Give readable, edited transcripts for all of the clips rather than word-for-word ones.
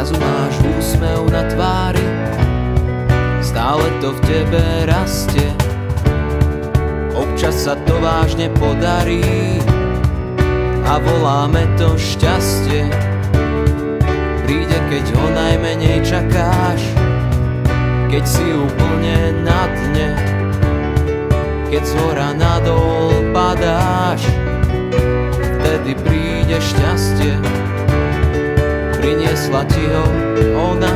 Zrazu máš úsmev na tvári, stále to v tebe rastie. Občas sa to vážne podarí a voláme to šťastie. Príde, keď ho najmenej čakáš, keď si úplne na dne, keď zhora nadol padáš, vtedy príde šťastie. Priniesla ti ho ona,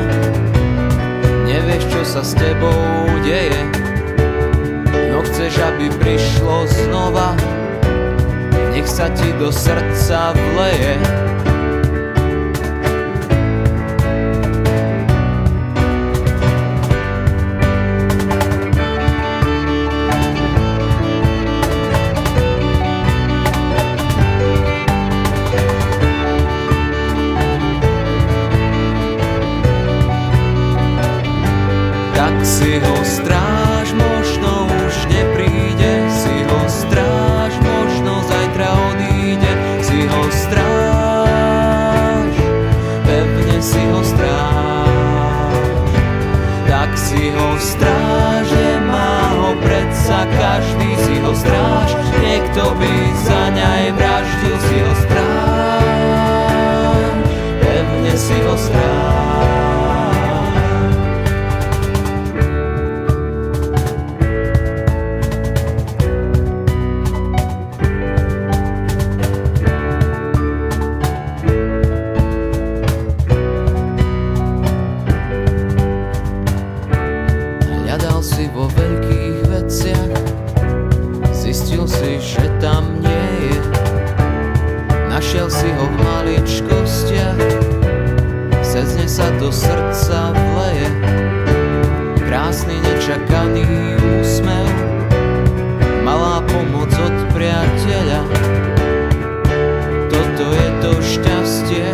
nevieš, čo sa s tebou deje, no chceš, aby prišlo znova, nech sa ti do srdca vleje. Tak si ho stráž, možno už nepríde, si ho stráž, možno zajtra odíde, si ho stráž, pevne si ho stráž. Tak si ho stráž, nemá ho predsa každý, si ho stráž, niekto by za ňa aj vraždil, si ho stráž, pevne si ho stráž. Hľadal si vo veľkých veciach, zistil si, že tam nie je. Našiel si ho v maličkostiach, cez ne sa do srdca vleje. Krásny nečakaný úsmev, malá pomoc od priateľa. Toto je to šťastie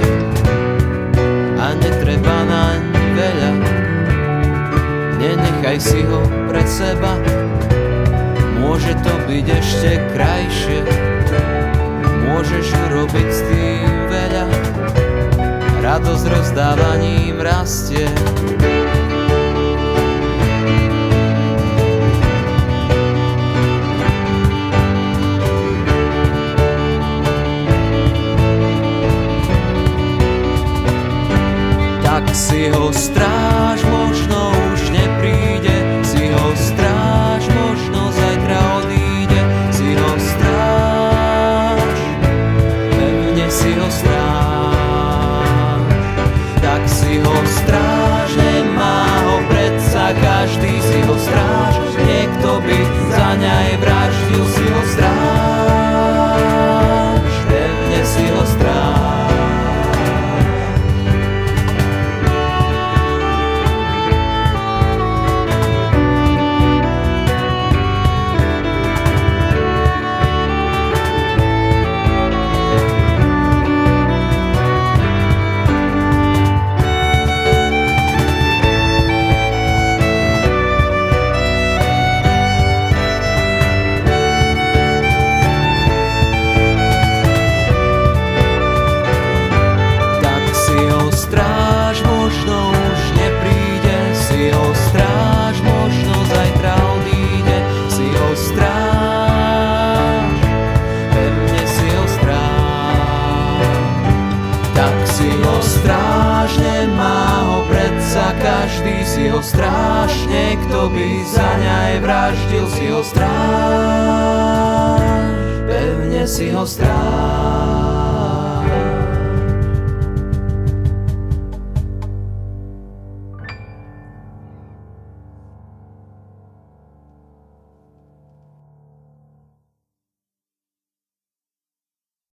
a netreba naň veľa. Nenechaj si ho pre seba, môže to byť ešte krajšie. Môžeš urobiť s tým veľa, radosť rozdávaním rastie. Tak si ho stráž, možno už nepríde, si ho stráž, možno zajtra odíde, si ho stráž, pevne si ho stráž. Tak si ho stráž, nemá ho predsa každý, si ho stráž, niekto by za ňa aj vraždil, si ho stráž, pevne si ho stráž. Stráž, možno už nepríde, si ho stráž, možno zajtra odíde, si ho stráž, pevne si ho stráž. Tak si ho stráž, nemá ho predsa každý, si ho stráž, niekto by za ňa aj vraždil, si ho stráž, pevne si ho stráž.